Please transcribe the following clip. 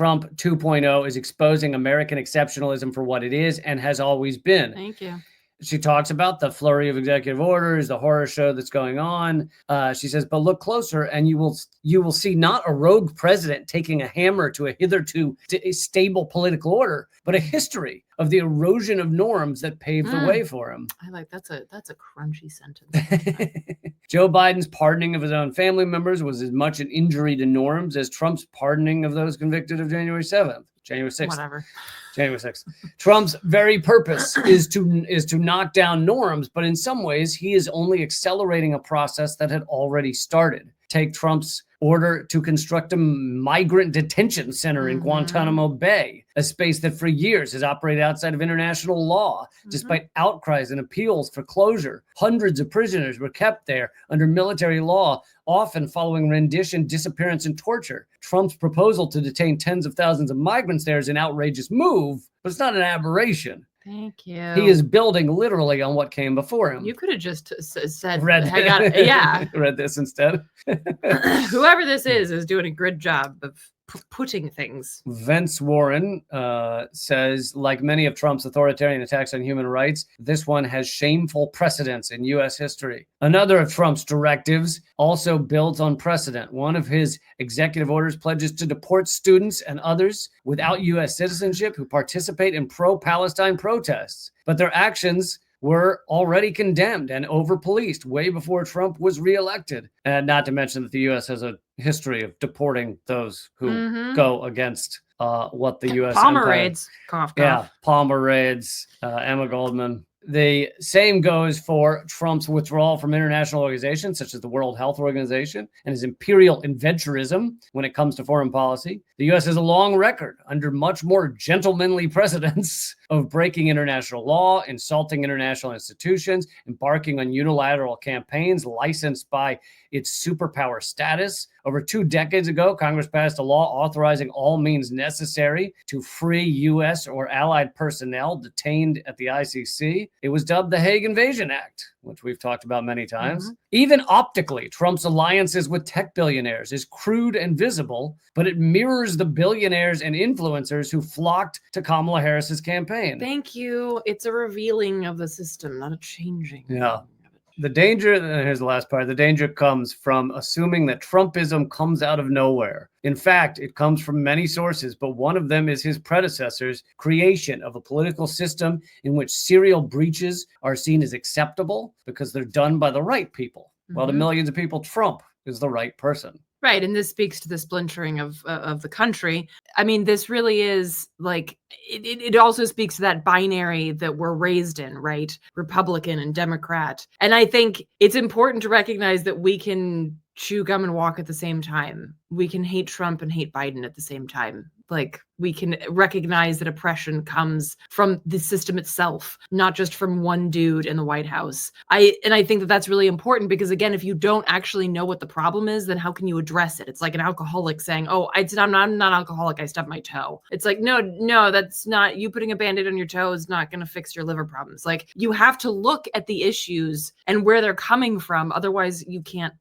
Trump 2.0 is exposing American exceptionalism for what it is and has always been. Thank you. She talks about the flurry of executive orders, the horror show that's going on. She says, but look closer and you will see not a rogue president taking a hammer to a hitherto stable political order, but a history of the erosion of norms that paved the way for him. I like that's a crunchy sentence. Joe Biden's pardoning of his own family members was as much an injury to norms as Trump's pardoning of those convicted of January 7th, January 6th. Whatever. January 6th. Trump's very purpose is to knock down norms, but in some ways, he is only accelerating a process that had already started. Take Trump's order to construct a migrant detention center in Guantanamo Bay, a space that for years has operated outside of international law, despite outcries and appeals for closure. Hundreds of prisoners were kept there under military law, often following rendition, disappearance, and torture. Trump's proposal to detain tens of thousands of migrants there is an outrageous move, but it's not an aberration. Thank you. He is building literally on what came before him. You could have just said, read this instead. Whoever this is doing a good job of putting things. Vance Warren says, like many of Trump's authoritarian attacks on human rights, this one has shameful precedents in U.S. history. Another of Trump's directives also builds on precedent. One of his executive orders pledges to deport students and others without U.S. citizenship who participate in pro-Palestine protests. But their actions were already condemned and over-policed way before Trump was reelected. And not to mention that the U.S. has a history of deporting those who go against what the U.S. Palmer raids. Cough, cough. Yeah, Palmer raids, Emma Goldman. The same goes for Trump's withdrawal from international organizations such as the World Health Organization and his imperial adventurism when it comes to foreign policy. The U.S. has a long record under much more gentlemanly precedents of breaking international law, insulting international institutions, embarking on unilateral campaigns licensed by its superpower status. Over 2 decades ago, Congress passed a law authorizing all means necessary to free U.S. or allied personnel detained at the ICC. It was dubbed the Hague Invasion Act, which we've talked about many times. Even optically, Trump's alliances with tech billionaires is crude and visible, but it mirrors the billionaires and influencers who flocked to Kamala Harris's campaign. Thank you. It's a revealing of the system, not a changing. Yeah. The danger, and here's the last part, the danger comes from assuming that Trumpism comes out of nowhere. In fact, it comes from many sources, but one of them is his predecessor's creation of a political system in which serial breaches are seen as acceptable because they're done by the right people. While to millions of people, Trump is the right person. Right. And this speaks to the splintering of the country. I mean, this really is like, it also speaks to that binary that we're raised in, right? Republican and Democrat. And I think it's important to recognize that we can chew gum and walk at the same time. We can hate Trump and hate Biden at the same time. Like, we can recognize that oppression comes from the system itself, not just from one dude in the White House. I think that that's really important because, again, if you don't actually know what the problem is, then how can you address it? It's like an alcoholic saying, oh, I'm not alcoholic, I stubbed my toe. It's like, no, that's not, you putting a Band-Aid on your toe is not going to fix your liver problems. Like, you have to look at the issues and where they're coming from. Otherwise, you can't